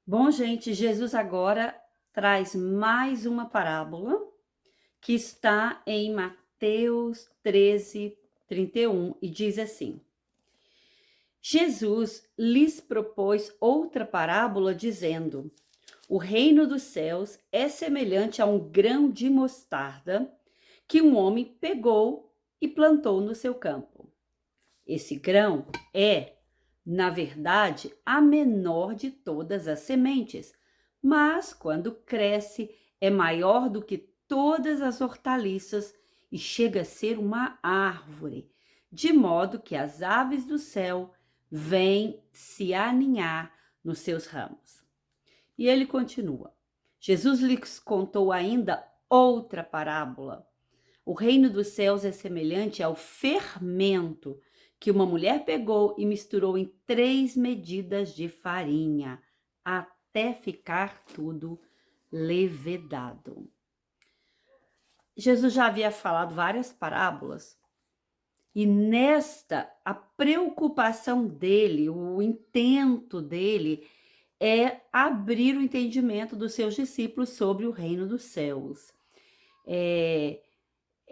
Bom, gente, Jesus agora traz mais uma parábola que está em Mateus 13, 31 e diz assim: Jesus lhes propôs outra parábola, dizendo: O reino dos céus é semelhante a um grão de mostarda que um homem pegou e plantou no seu campo. Esse grão é, na verdade, a menor de todas as sementes, mas quando cresce é maior do que todas as hortaliças e chega a ser uma árvore, de modo que as aves do céu vêm se aninhar nos seus ramos. E ele continua. Jesus lhes contou ainda outra parábola. O reino dos céus é semelhante ao fermento que uma mulher pegou e misturou em 3 medidas de farinha, até ficar tudo levedado. Jesus já havia falado várias parábolas, e nesta, a preocupação dele, o intento dele é abrir o entendimento dos seus discípulos sobre o reino dos céus.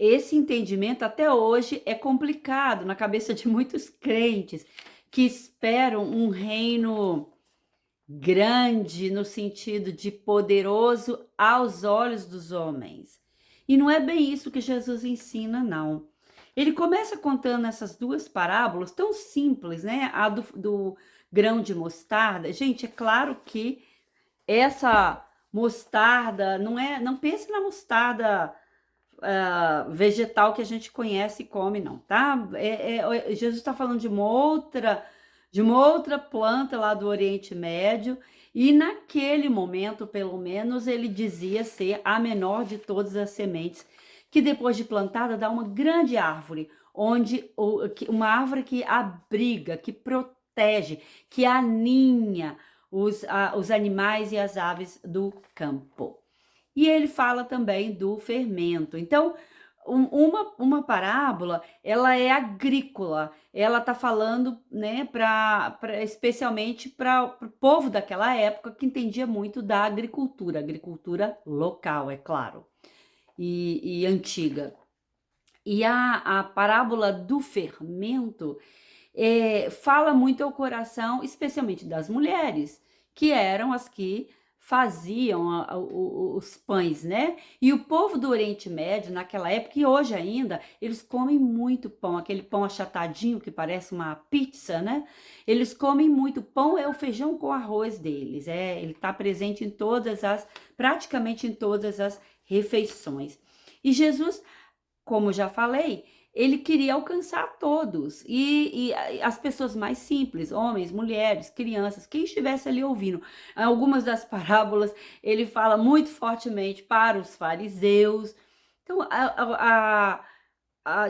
Esse entendimento até hoje é complicado na cabeça de muitos crentes que esperam um reino grande no sentido de poderoso aos olhos dos homens. E não é bem isso que Jesus ensina, não. Ele começa contando essas duas parábolas tão simples, né? A do grão de mostarda. Gente, é claro que essa mostarda não pense na mostarda vegetal que a gente conhece e come, não, tá? Jesus está falando de uma outra planta lá do Oriente Médio, e naquele momento, pelo menos, ele dizia ser a menor de todas as sementes, que depois de plantada dá uma grande árvore, uma árvore que abriga, que protege, que aninha os animais e as aves do campo. E ele fala também do fermento. Então, uma parábola, ela é agrícola, ela está falando, né, especialmente para o povo daquela época que entendia muito da agricultura local, é claro, e antiga. E a parábola do fermento fala muito ao coração, especialmente das mulheres, que eram as que faziam os pães, né? E o povo do Oriente Médio, naquela época, e hoje ainda, eles comem muito pão, aquele pão achatadinho que parece uma pizza, né? Eles comem muito pão, é o feijão com arroz deles, ele está presente em praticamente em todas as refeições. E Jesus, como já falei, ele queria alcançar todos, e as pessoas mais simples, homens, mulheres, crianças, quem estivesse ali ouvindo. Algumas das parábolas ele fala muito fortemente para os fariseus. Então,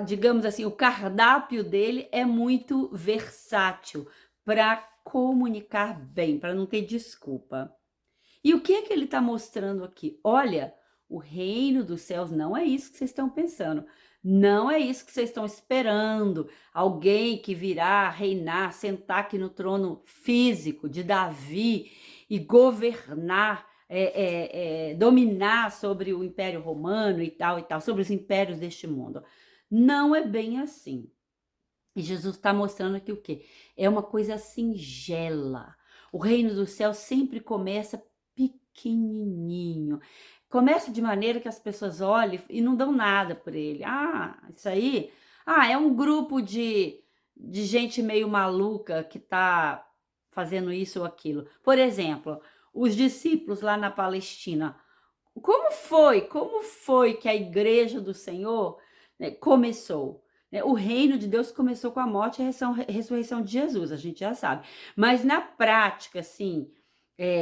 digamos assim, o cardápio dele é muito versátil para comunicar bem, para não ter desculpa. E o que é que ele está mostrando aqui? Olha, o reino dos céus não é isso que vocês estão pensando. Não é isso que vocês estão esperando. Alguém que virá reinar, sentar aqui no trono físico de Davi e governar, dominar sobre o Império Romano e tal, sobre os impérios deste mundo. Não é bem assim. E Jesus está mostrando aqui o quê? É uma coisa singela. O reino do céu sempre começa pequenininho. Começa de maneira que as pessoas olhem e não dão nada por ele. Ah, isso aí. Ah, é um grupo de gente meio maluca que está fazendo isso ou aquilo. Por exemplo, os discípulos lá na Palestina. Como foi que a igreja do Senhor, né, começou? Né? O reino de Deus começou com a morte e a ressurreição de Jesus, a gente já sabe. Mas na prática, assim,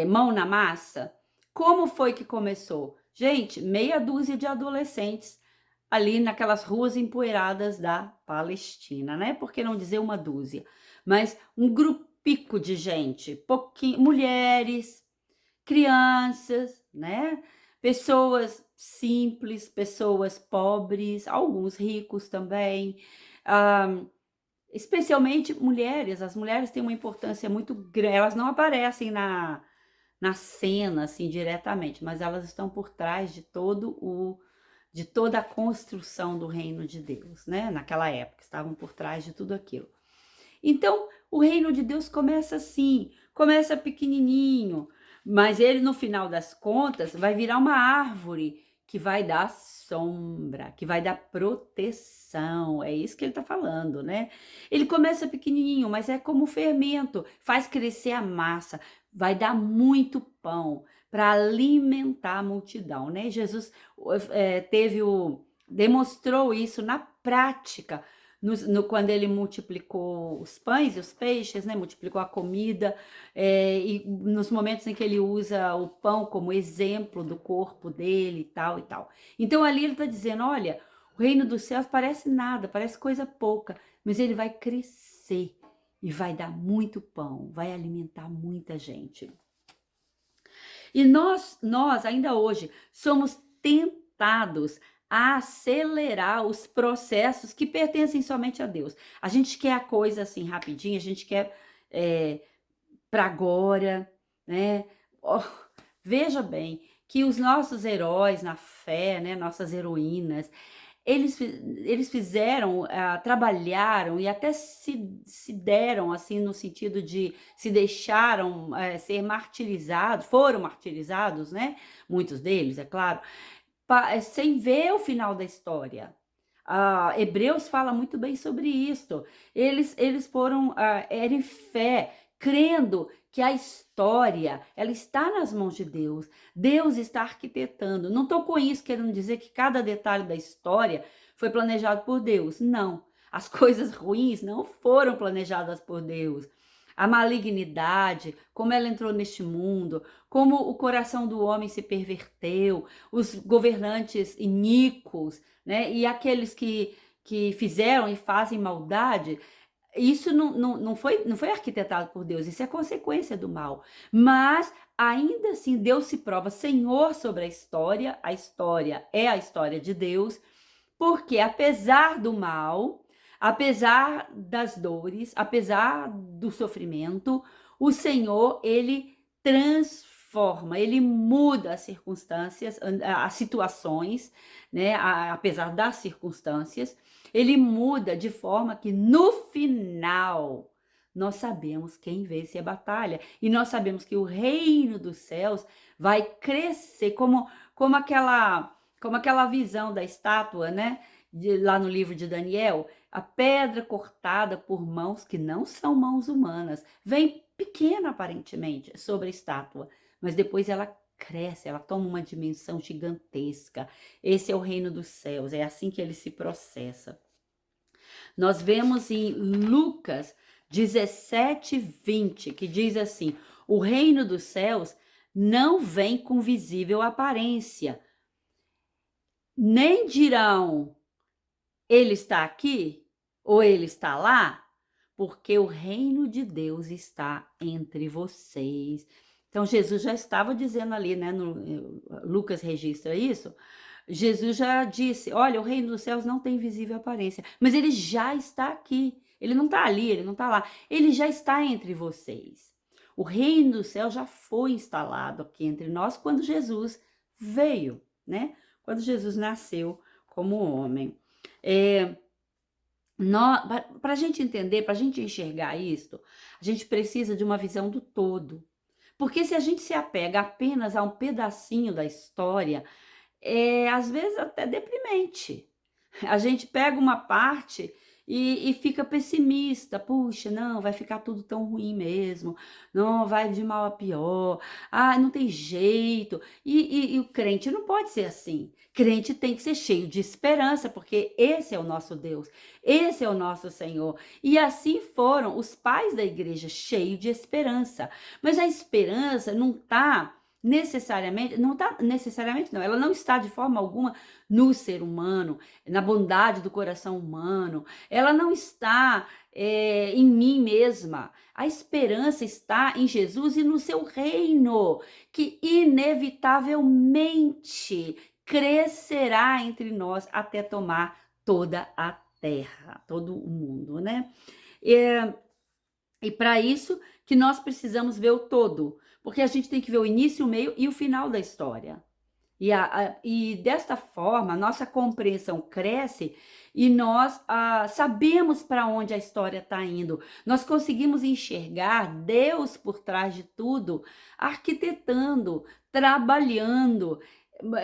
mão na massa, como foi que começou? Gente, meia dúzia de adolescentes ali naquelas ruas empoeiradas da Palestina, né? Por que não dizer uma dúzia? Mas um grupico de gente, pouquinho, mulheres, crianças, né? Pessoas simples, pessoas pobres, alguns ricos também, ah, especialmente mulheres. As mulheres têm uma importância muito grande, elas não aparecem na cena, assim, diretamente, mas elas estão por trás de toda a construção do reino de Deus, né? Naquela época, estavam por trás de tudo aquilo. Então, o reino de Deus começa assim, começa pequenininho, mas ele, no final das contas, vai virar uma árvore que vai dar sombra, que vai dar proteção. É isso que ele está falando, né? Ele começa pequenininho, mas é como fermento, faz crescer a massa, vai dar muito pão para alimentar a multidão, né? Jesus demonstrou isso na prática quando ele multiplicou os pães e os peixes, né? Multiplicou a comida, e nos momentos em que ele usa o pão como exemplo do corpo dele e tal e tal. Então ali ele está dizendo: olha, o reino dos céus parece nada, parece coisa pouca, mas ele vai crescer e vai dar muito pão, vai alimentar muita gente. E nós ainda hoje somos tentados a acelerar os processos que pertencem somente a Deus. A gente quer a coisa assim rapidinho, a gente quer para agora, né? Oh, veja bem que os nossos heróis na fé, né, nossas heroínas, eles fizeram, trabalharam e até se deram, assim, no sentido de se deixaram ser martirizados, foram martirizados, né? Muitos deles, é claro, sem ver o final da história. Hebreus fala muito bem sobre isso. Eles foram, em fé, crendo que a história ela está nas mãos de Deus. Deus está arquitetando. Não estou com isso querendo dizer que cada detalhe da história foi planejado por Deus. Não. As coisas ruins não foram planejadas por Deus. A malignidade, como ela entrou neste mundo, como o coração do homem se perverteu, os governantes iníquos, né? E aqueles que fizeram e fazem maldade, isso não foi arquitetado por Deus, isso é consequência do mal. Mas, ainda assim, Deus se prova Senhor sobre a história é a história de Deus, porque apesar do mal, apesar das dores, apesar do sofrimento, o Senhor, ele transforma, ele muda as circunstâncias, as situações, né? Apesar das circunstâncias, ele muda de forma que no final nós sabemos quem vence a batalha e nós sabemos que o reino dos céus vai crescer como aquela visão da estátua, né? Lá no livro de Daniel, a pedra cortada por mãos que não são mãos humanas, vem pequena aparentemente sobre a estátua, mas depois ela cresce, ela toma uma dimensão gigantesca. Esse é o reino dos céus, é assim que ele se processa. Nós vemos em Lucas 17:20, que diz assim: o reino dos céus não vem com visível aparência, nem dirão ele está aqui ou ele está lá, porque o reino de Deus está entre vocês. Então Jesus já estava dizendo ali, né? Lucas registra isso. Jesus já disse: olha, o reino dos céus não tem visível aparência, mas ele já está aqui. Ele não está ali, ele não está lá. Ele já está entre vocês. O reino do céu já foi instalado aqui entre nós quando Jesus veio, né? Quando Jesus nasceu como homem. Para a gente entender, para a gente enxergar isso, a gente precisa de uma visão do todo. Porque se a gente se apega apenas a um pedacinho da história, às vezes até deprimente. A gente pega uma parte e fica pessimista. Puxa, não, vai ficar tudo tão ruim mesmo. Não, vai de mal a pior. Ah, não tem jeito. E o crente não pode ser assim. Crente tem que ser cheio de esperança, porque esse é o nosso Deus, esse é o nosso Senhor. E assim foram os pais da igreja, cheios de esperança. Mas a esperança não está necessariamente não, ela não está de forma alguma no ser humano, na bondade do coração humano, ela não está em mim mesma. A esperança está em Jesus e no seu reino, que inevitavelmente crescerá entre nós até tomar toda a terra, todo o mundo, né? E para isso que nós precisamos ver o todo, porque a gente tem que ver o início, o meio e o final da história. E desta forma, a nossa compreensão cresce e nós sabemos para onde a história está indo. Nós conseguimos enxergar Deus por trás de tudo, arquitetando, trabalhando,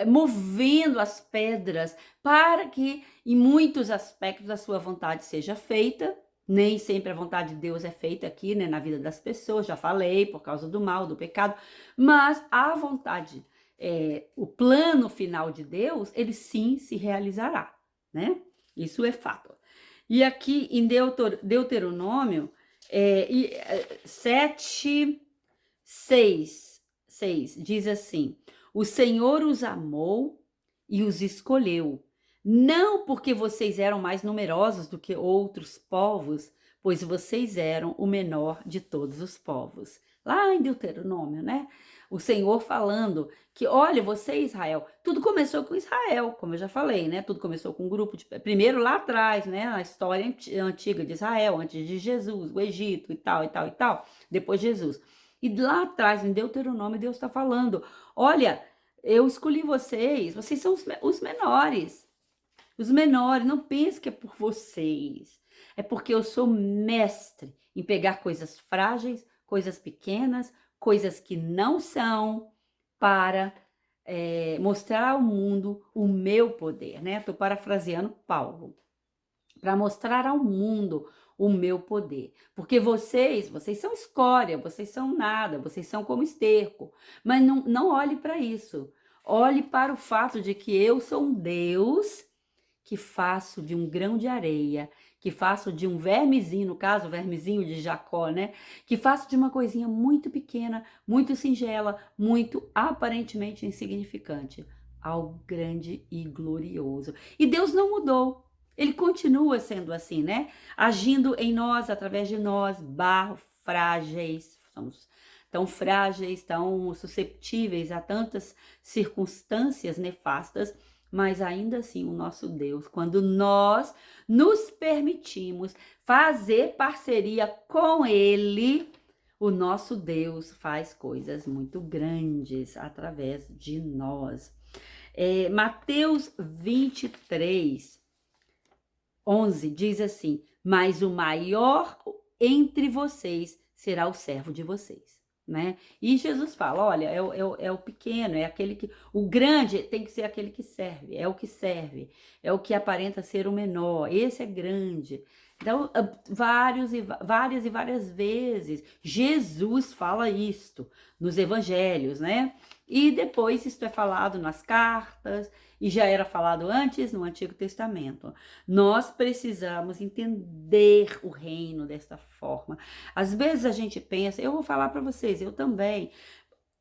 movendo as pedras para que, em muitos aspectos, a sua vontade seja feita. Nem sempre a vontade de Deus é feita aqui, né, na vida das pessoas, já falei, por causa do mal, do pecado, mas a vontade o plano final de Deus, ele sim se realizará, né? Isso é fato. E aqui em Deuteronômio 7, 6 diz assim: o Senhor os amou e os escolheu, não porque vocês eram mais numerosos do que outros povos, pois vocês eram o menor de todos os povos. Lá em Deuteronômio, né? O Senhor falando que, olha, você, Israel, tudo começou com Israel, como eu já falei, né? Tudo começou com um grupo de. Primeiro lá atrás, né? A história antiga de Israel, antes de Jesus, o Egito e tal, e tal, e tal, depois Jesus. E lá atrás, em Deuteronômio, Deus está falando: olha, eu escolhi vocês, vocês são os menores. Os menores, não pense que é por vocês. É porque eu sou mestre em pegar coisas frágeis, coisas pequenas, coisas que não são, para mostrar ao mundo o meu poder, né? Estou parafraseando Paulo. Para mostrar ao mundo o meu poder. Porque vocês são escória, vocês são nada, vocês são como esterco. Mas não olhe para isso. Olhe para o fato de que eu sou um Deus que faço de um grão de areia, que faço de um vermezinho, no caso, o vermezinho de Jacó, né? Que faço de uma coisinha muito pequena, muito singela, muito aparentemente insignificante, algo grande e glorioso. E Deus não mudou. Ele continua sendo assim, né? Agindo em nós, através de nós, barro, frágeis, somos tão frágeis, tão susceptíveis a tantas circunstâncias nefastas, mas ainda assim o nosso Deus, quando nós nos permitimos fazer parceria com Ele, o nosso Deus faz coisas muito grandes através de nós. Mateus 23, 11 diz assim: mas o maior entre vocês será o servo de vocês. Né? E Jesus fala: olha, é o pequeno, é aquele que. O grande tem que ser aquele que serve, é o que serve, é o que aparenta ser o menor, esse é grande. Então, várias vezes, Jesus fala isto nos evangelhos, né? E depois isto é falado nas cartas, e já era falado antes no Antigo Testamento. Nós precisamos entender o reino desta forma. Às vezes a gente pensa, eu vou falar para vocês, eu também,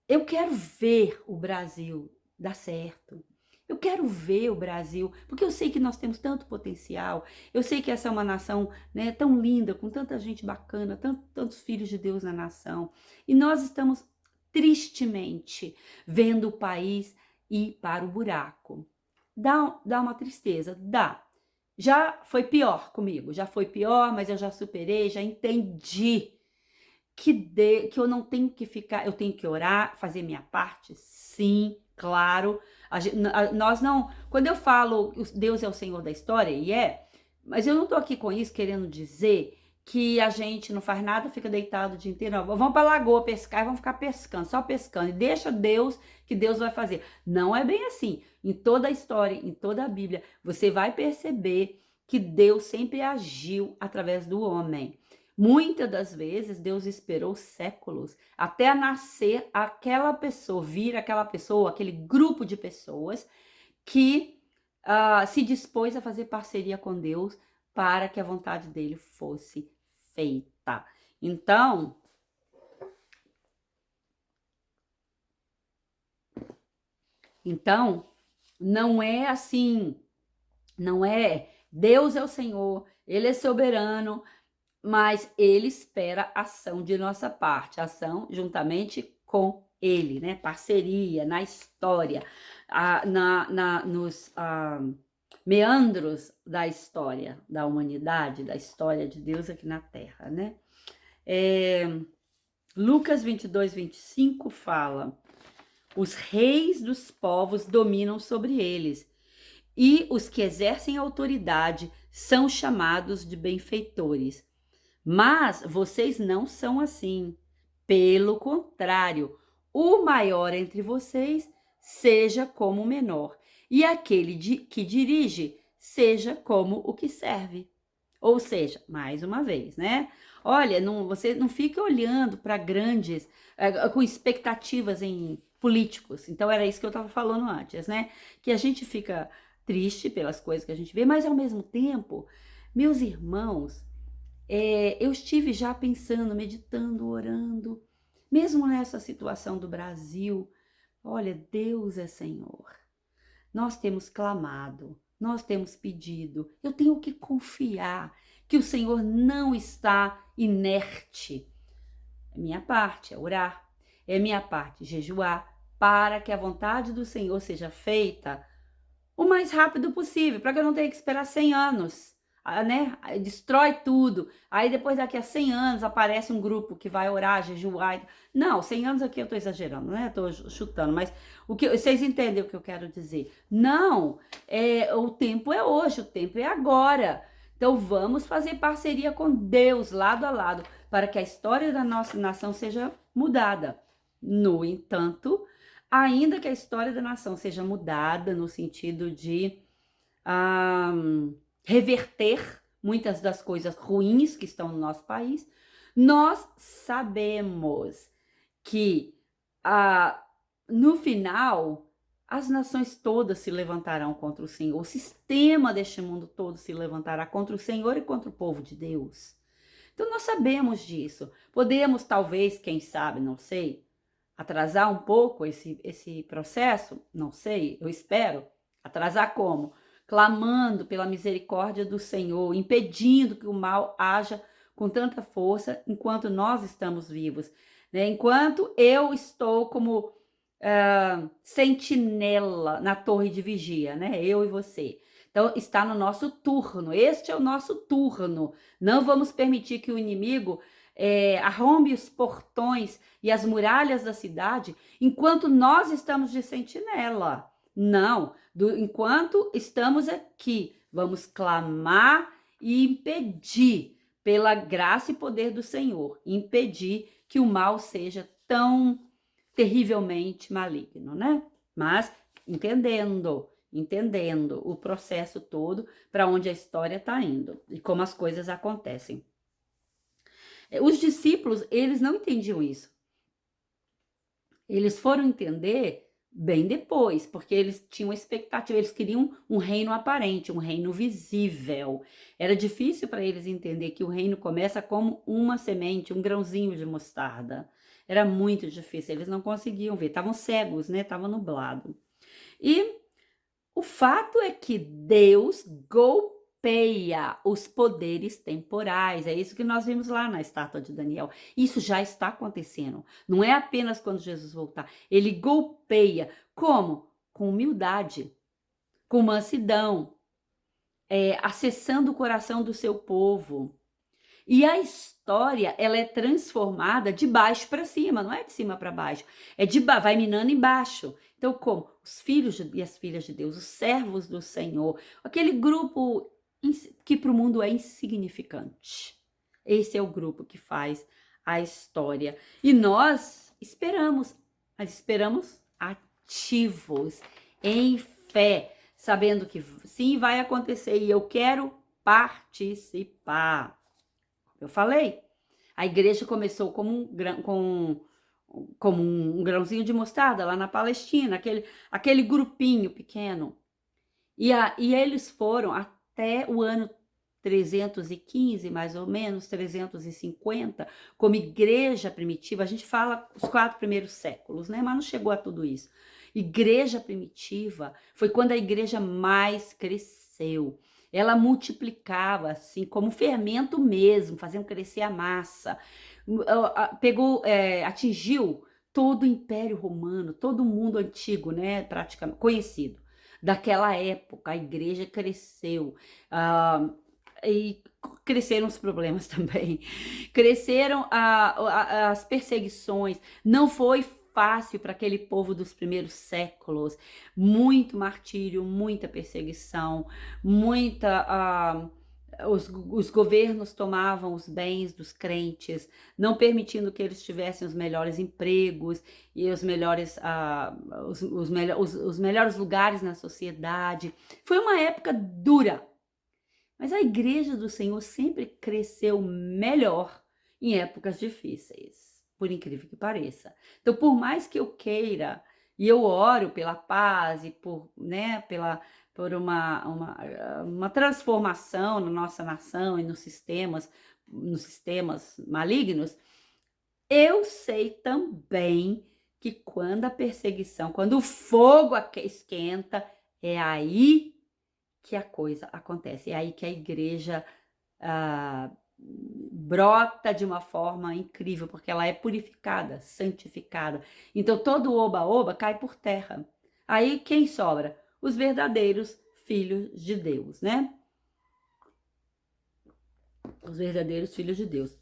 eu quero ver o Brasil dar certo. Eu quero ver o Brasil, porque eu sei que nós temos tanto potencial. Eu sei que essa é uma nação, né, tão linda, com tanta gente bacana, tantos filhos de Deus na nação. E nós estamos tristemente vendo o país ir para o buraco. Dá uma tristeza, dá. Já foi pior comigo, já foi pior, mas eu já superei, já entendi que eu não tenho que ficar, eu tenho que orar, fazer minha parte, sim, claro. Nós não, quando eu falo Deus é o Senhor da história, mas eu não tô aqui com isso querendo dizer que a gente não faz nada, fica deitado o dia inteiro. Não, vamos para a lagoa pescar e vamos ficar pescando, só pescando, e deixa Deus, que Deus vai fazer. Não é bem assim. Em toda a história, em toda a Bíblia, você vai perceber que Deus sempre agiu através do homem. Muitas das vezes Deus esperou séculos até nascer aquela pessoa, vir aquela pessoa, aquele grupo de pessoas que se dispôs a fazer parceria com Deus para que a vontade dele fosse feita. Então, não é assim, não é Deus é o Senhor, Ele é soberano, mas Ele espera ação de nossa parte, ação juntamente com Ele, né? Parceria na história, nos meandros da história da humanidade, da história de Deus aqui na Terra, né? Lucas 22, 25 fala: os reis dos povos dominam sobre eles, e os que exercem autoridade são chamados de benfeitores. Mas vocês não são assim. Pelo contrário, o maior entre vocês seja como o menor, e aquele que dirige seja como o que serve. Ou seja, mais uma vez, né? Olha, você não fique olhando para grandes, com expectativas em políticos. Então, era isso que eu estava falando antes, né? Que a gente fica triste pelas coisas que a gente vê, mas ao mesmo tempo, meus irmãos, eu estive já pensando, meditando, orando, mesmo nessa situação do Brasil. Olha, Deus é Senhor. Nós temos clamado, nós temos pedido. Eu tenho que confiar que o Senhor não está inerte. É minha parte, é orar. É minha parte, jejuar, para que a vontade do Senhor seja feita o mais rápido possível, para que eu não tenha que esperar 100 anos, né? Destrói tudo. Aí depois daqui a 100 anos aparece um grupo que vai orar, jejuar. Não, 100 anos aqui eu estou exagerando, né? Estou chutando, mas vocês entendem o que eu quero dizer? Não, o tempo é hoje, o tempo é agora. Então vamos fazer parceria com Deus lado a lado para que a história da nossa nação seja mudada. No entanto, ainda que a história da nação seja mudada no sentido de reverter muitas das coisas ruins que estão no nosso país, nós sabemos que no final as nações todas se levantarão contra o Senhor, o sistema deste mundo todo se levantará contra o Senhor e contra o povo de Deus. Então nós sabemos disso. Podemos, talvez, quem sabe, não sei, atrasar um pouco esse processo? Não sei, eu espero. Atrasar como? Clamando pela misericórdia do Senhor, impedindo que o mal haja com tanta força enquanto nós estamos vivos, né? Enquanto eu estou como sentinela na torre de vigia, né? Eu e você. Então, está no nosso turno. Este é o nosso turno. Não vamos permitir que o inimigo arrombe os portões e as muralhas da cidade enquanto nós estamos de sentinela. Não, enquanto estamos aqui, vamos clamar e impedir, pela graça e poder do Senhor, impedir que o mal seja tão terrivelmente maligno, né? Mas entendendo o processo todo, para onde a história está indo e como as coisas acontecem. Os discípulos, eles não entendiam isso. Eles foram entender bem depois, porque eles tinham expectativa, eles queriam um reino aparente, um reino visível. Era difícil para eles entender que o reino começa como uma semente, um grãozinho de mostarda. Era muito difícil, eles não conseguiam ver, estavam cegos, né? Estavam nublados. E o fato é que Deus golpeia os poderes temporais. É isso que nós vimos lá na estátua de Daniel. Isso já está acontecendo. Não é apenas quando Jesus voltar. Ele golpeia. Como? Com humildade, com mansidão, acessando o coração do seu povo. E a história, ela é transformada de baixo para cima, não é de cima para baixo. Vai minando embaixo. Então, como? Os filhos e as filhas de Deus, os servos do Senhor, aquele grupo que para o mundo é insignificante. Esse é o grupo que faz a história. E nós esperamos, mas esperamos ativos, em fé, sabendo que sim, vai acontecer e eu quero participar. Eu falei, a igreja começou como um grãozinho de mostarda lá na Palestina, aquele grupinho pequeno. E eles foram até o ano 315, mais ou menos, 350, como igreja primitiva. A gente fala os 4 primeiros séculos, né? Mas não chegou a tudo isso. Igreja primitiva foi quando a igreja mais cresceu. Ela multiplicava, assim, como fermento mesmo, fazendo crescer a massa. Atingiu todo o Império Romano, todo o mundo antigo, né, praticamente conhecido. Daquela época, a igreja cresceu. E cresceram os problemas também, cresceram as perseguições, não foi fácil para aquele povo dos primeiros séculos, muito martírio, muita perseguição, os governos tomavam os bens dos crentes, não permitindo que eles tivessem os melhores empregos e os melhores lugares na sociedade. Foi uma época dura, mas a igreja do Senhor sempre cresceu melhor em épocas difíceis, por incrível que pareça. Então, por mais que eu queira, e eu oro pela paz e por uma transformação na nossa nação e nos sistemas malignos, eu sei também que quando a perseguição, quando o fogo esquenta, é aí que a coisa acontece. É aí que a igreja brota de uma forma incrível, porque ela é purificada, santificada. Então todo oba-oba cai por terra. Aí quem sobra? Os verdadeiros filhos de Deus, né? Os verdadeiros filhos de Deus.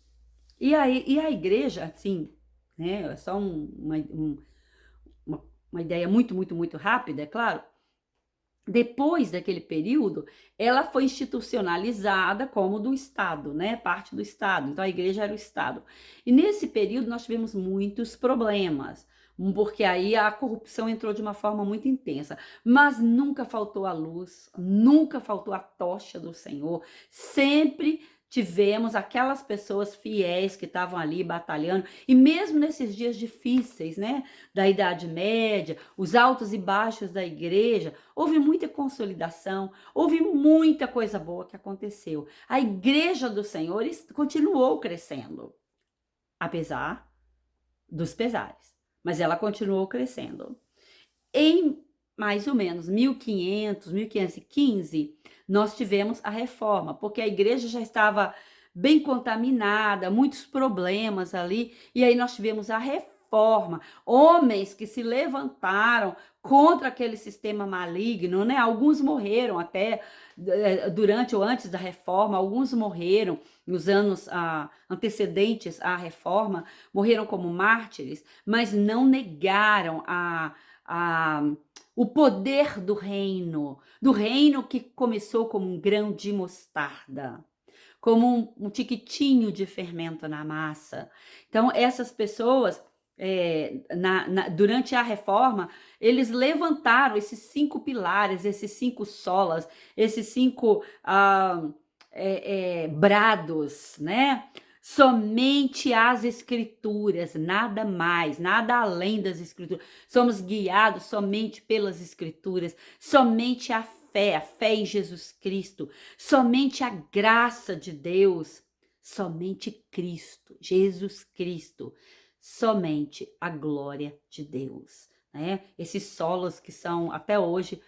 E a igreja, assim, né? É só uma ideia muito, muito, muito rápida, é claro. Depois daquele período, ela foi institucionalizada como do Estado, né? Parte do Estado. Então, a igreja era o Estado. E nesse período, nós tivemos muitos problemas, porque aí a corrupção entrou de uma forma muito intensa. Mas nunca faltou a luz, nunca faltou a tocha do Senhor. Sempre tivemos aquelas pessoas fiéis que estavam ali batalhando. E mesmo nesses dias difíceis, né? Da Idade Média, os altos e baixos da igreja, houve muita consolidação, houve muita coisa boa que aconteceu. A igreja do Senhor continuou crescendo, apesar dos pesares, mas ela continuou crescendo. Em mais ou menos 1500, 1515, nós tivemos a reforma, porque a igreja já estava bem contaminada, muitos problemas ali, e aí nós tivemos a reforma, homens que se levantaram contra aquele sistema maligno, né? Alguns morreram até durante ou antes da reforma, alguns morreram nos anos antecedentes à reforma, morreram como mártires, mas não negaram o poder do reino que começou como um grão de mostarda, como um tiquitinho de fermento na massa. Então, essas pessoas, durante a reforma, eles levantaram esses 5 pilares, esses 5 solas, esses 5 brados, né? Somente as escrituras, nada mais, nada além das escrituras. Somos guiados somente pelas escrituras, somente a fé em Jesus Cristo, somente a graça de Deus, somente Cristo, Jesus Cristo, somente a glória de Deus, né? Esses solos que são até hoje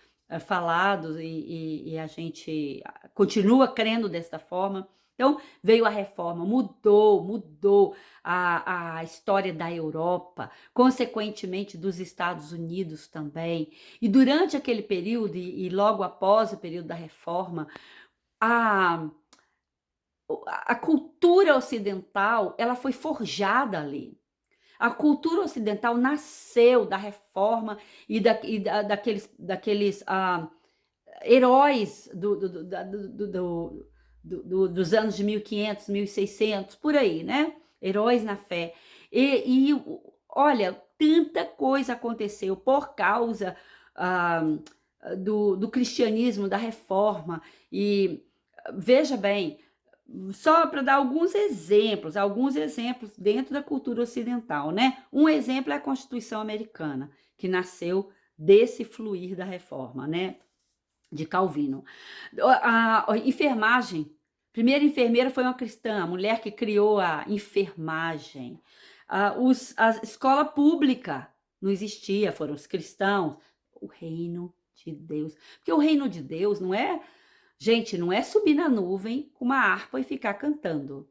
falados e a gente continua crendo desta forma. Então, veio a reforma, mudou a história da Europa, consequentemente dos Estados Unidos também. E durante aquele período, e logo após o período da reforma, a, a cultura ocidental, ela foi forjada ali. A cultura ocidental nasceu da reforma daqueles heróis dos anos de 1500, 1600, por aí, né? Heróis na fé. Olha, tanta coisa aconteceu por causa do cristianismo, da reforma. E veja bem, só para dar alguns exemplos dentro da cultura ocidental, né? Um exemplo é a Constituição Americana, que nasceu desse fluir da reforma, né? De Calvino. A enfermagem, primeira enfermeira foi uma cristã, a mulher que criou a enfermagem. A escola pública não existia, foram os cristãos. O reino de Deus. Porque o reino de Deus não é, gente, não é subir na nuvem com uma harpa e ficar cantando.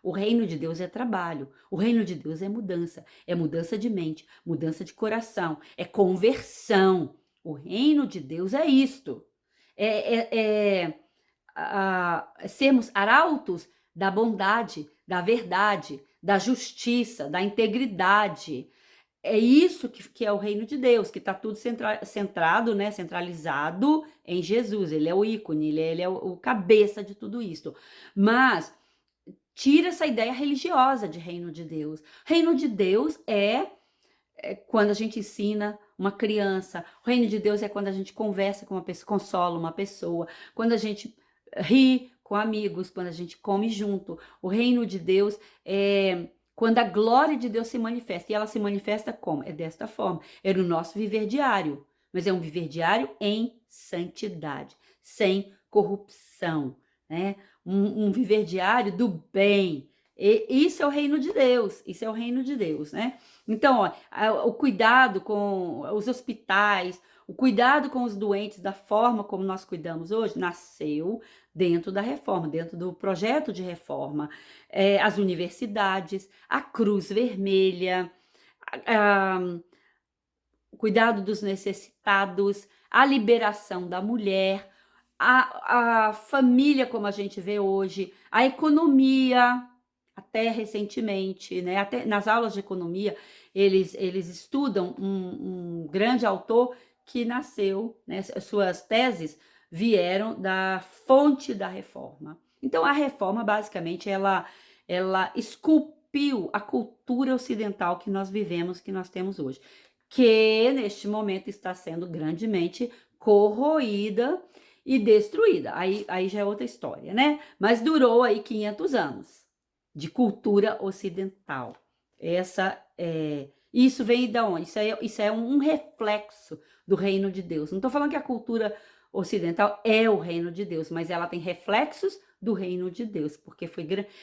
O reino de Deus é trabalho, o reino de Deus é mudança de mente, mudança de coração, é conversão. O reino de Deus é isto. sermos arautos da bondade, da verdade, da justiça, da integridade. É isso que é o reino de Deus, que está tudo centrado, né, centralizado em Jesus. Ele é o ícone, ele é o cabeça de tudo isso. Mas tira essa ideia religiosa de reino de Deus. Reino de Deus é quando a gente ensina uma criança. O reino de Deus é quando a gente conversa com uma pessoa, consola uma pessoa, quando a gente ri com amigos, quando a gente come junto. O reino de Deus é quando a glória de Deus se manifesta. E ela se manifesta como? É desta forma. É no nosso viver diário. Mas é um viver diário em santidade, sem corrupção, né? Um viver diário do bem. E isso é o reino de Deus. Isso é o reino de Deus, né? Então, ó, o cuidado com os hospitais, o cuidado com os doentes, da forma como nós cuidamos hoje, nasceu dentro da reforma, dentro do projeto de reforma. As universidades, a Cruz Vermelha, o cuidado dos necessitados, a liberação da mulher, a família como a gente vê hoje, a economia, até recentemente, né? Até nas aulas de economia, eles estudam um grande autor que nasceu, né? Suas teses vieram da fonte da reforma. Então, a reforma, basicamente, ela esculpiu a cultura ocidental que nós vivemos, que nós temos hoje, que neste momento está sendo grandemente corroída e destruída. Aí já é outra história, né? Mas durou aí 500 anos de cultura ocidental. Isso vem de onde? Isso é um reflexo do reino de Deus. Não estou falando que a cultura ocidental é o reino de Deus, mas ela tem reflexos do reino de Deus, porque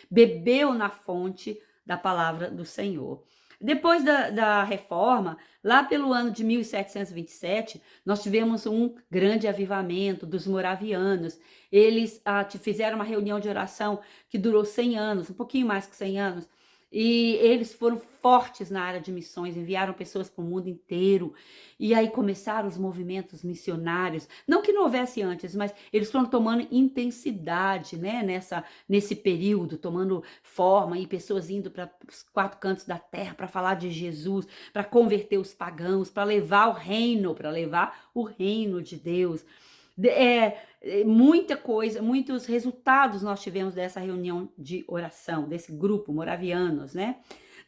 bebeu na fonte da palavra do Senhor. Depois da reforma, lá pelo ano de 1727, nós tivemos um grande avivamento dos moravianos. Eles fizeram uma reunião de oração que durou 100 anos, um pouquinho mais que 100 anos, e eles foram fortes na área de missões, enviaram pessoas para o mundo inteiro, e aí começaram os movimentos missionários, não que não houvesse antes, mas eles foram tomando intensidade, né, nesse período, tomando forma, e pessoas indo para os 4 cantos da terra para falar de Jesus, para converter os pagãos, para levar o reino de Deus. Muita coisa, muitos resultados nós tivemos dessa reunião de oração, desse grupo moravianos, né?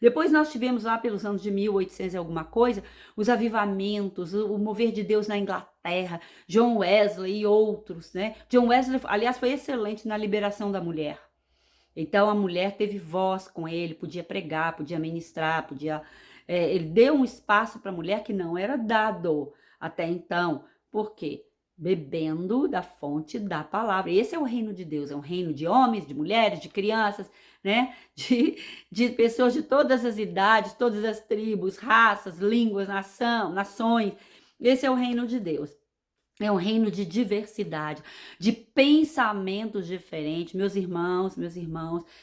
Depois nós tivemos lá pelos anos de 1800 e alguma coisa, os avivamentos, o mover de Deus na Inglaterra, John Wesley e outros, né? John Wesley, aliás, foi excelente na liberação da mulher. Então a mulher teve voz com ele, podia pregar, podia ministrar, ele deu um espaço para a mulher que não era dado até então. Por quê? Bebendo da fonte da palavra. Esse é o reino de Deus, é um reino de homens, de mulheres, de crianças, né? De pessoas de todas as idades, todas as tribos, raças, línguas, nações. Esse é o reino de Deus. É um reino de diversidade, de pensamentos diferentes. Meus irmãos,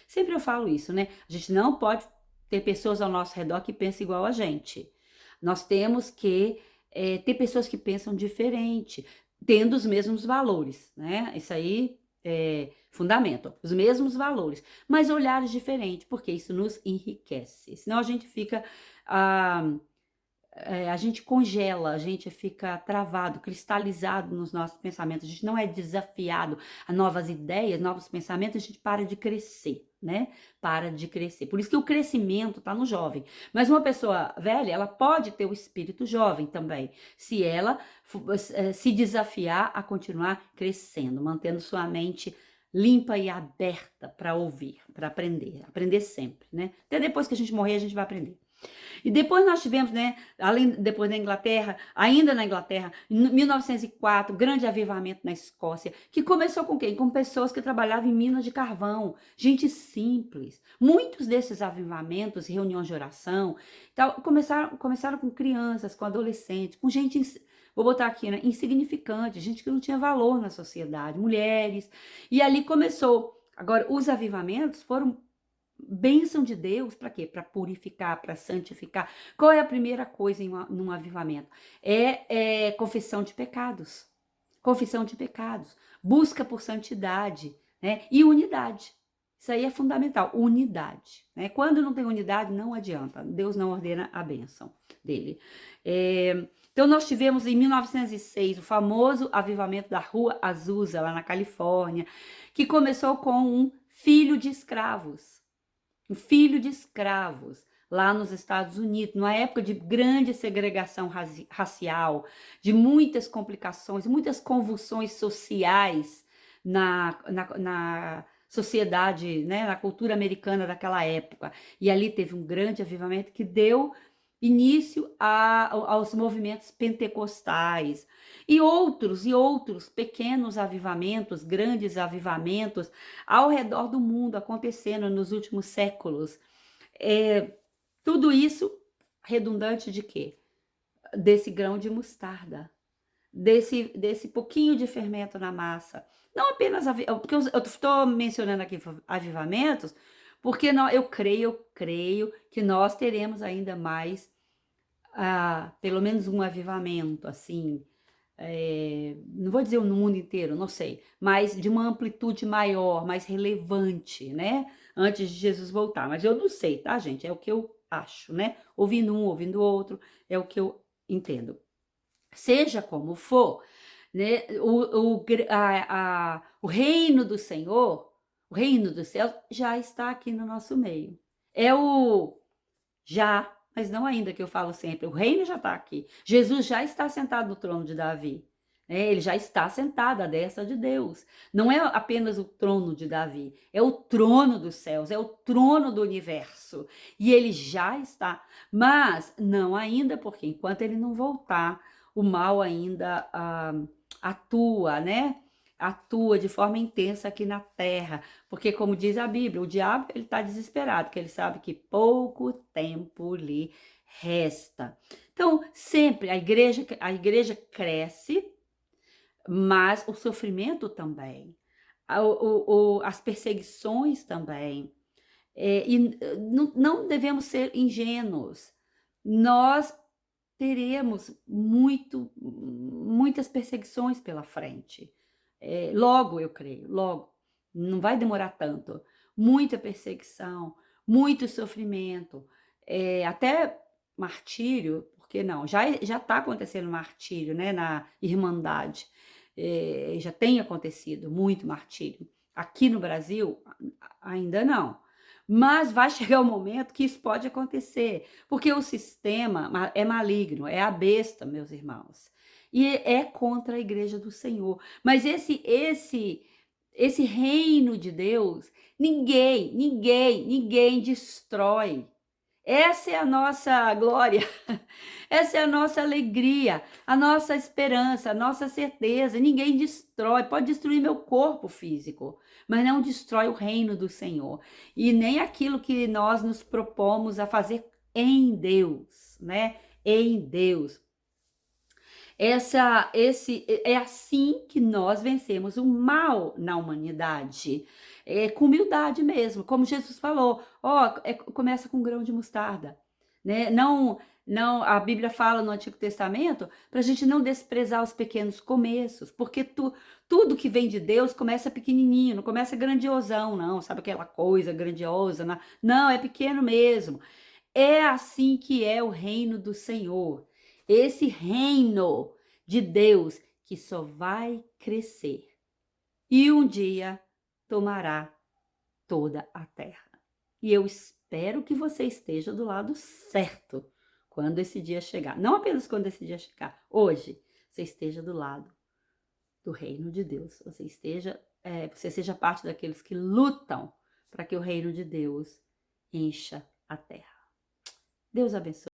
sempre eu falo isso, né? A gente não pode ter pessoas ao nosso redor que pensam igual a gente. Nós temos que ter pessoas que pensam diferente, tendo os mesmos valores, né? Isso aí é fundamento, os mesmos valores, mas olhares diferentes, porque isso nos enriquece. Senão a gente fica... a gente congela, a gente fica travado, cristalizado nos nossos pensamentos, a gente não é desafiado a novas ideias, novos pensamentos, a gente para de crescer, né? Para de crescer. Por isso que o crescimento está no jovem. Mas uma pessoa velha, ela pode ter o espírito jovem também, se ela se desafiar a continuar crescendo, mantendo sua mente limpa e aberta para ouvir, para aprender sempre, né? Até depois que a gente morrer, a gente vai aprender. E depois nós tivemos, né, depois da Inglaterra, ainda na Inglaterra, em 1904, grande avivamento na Escócia, que começou com quem? Com pessoas que trabalhavam em minas de carvão, gente simples. Muitos desses avivamentos, reuniões de oração, começaram com crianças, com adolescentes, com gente, vou botar aqui, né, insignificante, gente que não tinha valor na sociedade, mulheres. E ali começou. Agora, os avivamentos foram bênção de Deus para quê? Para purificar, para santificar. Qual é a primeira coisa num avivamento? Confissão de pecados. confissão de pecados, busca por santidade, né? E unidade. Isso aí é fundamental, unidade, né? Quando não tem unidade, não adianta. Deus não ordena a bênção dele. Então, nós tivemos em 1906 o famoso avivamento da Rua Azusa, lá na Califórnia, que começou com um filho de escravos. Um filho de escravos lá nos Estados Unidos, numa época de grande segregação racial, de muitas complicações, muitas convulsões sociais na sociedade, né, na cultura americana daquela época. E ali teve um grande avivamento que deu início aos movimentos pentecostais e outros pequenos avivamentos, grandes avivamentos ao redor do mundo acontecendo nos últimos séculos. Tudo isso redundante de quê? Desse grão de mostarda, desse pouquinho de fermento na massa. Não apenas, porque eu estou mencionando aqui avivamentos, porque eu creio que nós teremos ainda mais, pelo menos um avivamento, assim, não vou dizer no mundo inteiro, não sei, mas de uma amplitude maior, mais relevante, né? Antes de Jesus voltar. Mas eu não sei, tá, gente? É o que eu acho, né? Ouvindo um, ouvindo o outro, é o que eu entendo. Seja como for, né? O reino do Senhor, o reino dos céus, já está aqui no nosso meio. É o já, mas não ainda, que eu falo sempre. O reino já está aqui. Jesus já está sentado no trono de Davi. Ele já está sentado à destra de Deus. Não é apenas o trono de Davi, é o trono dos céus, é o trono do universo. E ele já está. Mas não ainda, porque enquanto ele não voltar, o mal ainda atua, né? Atua de forma intensa aqui na terra, porque como diz a Bíblia, o diabo ele está desesperado, porque ele sabe que pouco tempo lhe resta. Então, sempre a igreja cresce, mas o sofrimento também, as perseguições também, e não devemos ser ingênuos. Nós teremos muitas perseguições pela frente. Logo, eu creio, logo. Não vai demorar tanto. Muita perseguição, muito sofrimento, até martírio, porque não? Já está acontecendo martírio, né, na Irmandade. Já tem acontecido muito martírio. Aqui no Brasil, ainda não. Mas vai chegar o momento que isso pode acontecer, porque o sistema é maligno, é a besta, meus irmãos, e é contra a igreja do Senhor. Mas esse reino de Deus, ninguém destrói. Essa é a nossa glória, essa é a nossa alegria, a nossa esperança, a nossa certeza. Ninguém destrói, pode destruir meu corpo físico, mas não destrói o reino do Senhor. E nem aquilo que nós nos propomos a fazer em Deus, né? Em Deus. É assim que nós vencemos o mal na humanidade. Com humildade mesmo, como Jesus falou, começa com um grão de mostarda, né? Não, a Bíblia fala no Antigo Testamento para a gente não desprezar os pequenos começos, porque tudo que vem de Deus começa pequenininho, não começa grandiosão, não, sabe aquela coisa grandiosa, não, é pequeno mesmo. É assim que é o reino do Senhor. Esse reino de Deus que só vai crescer e um dia tomará toda a terra. E eu espero que você esteja do lado certo quando esse dia chegar. Não apenas quando esse dia chegar, hoje, você esteja do lado do reino de Deus. Você seja parte daqueles que lutam para que o reino de Deus encha a terra. Deus abençoe.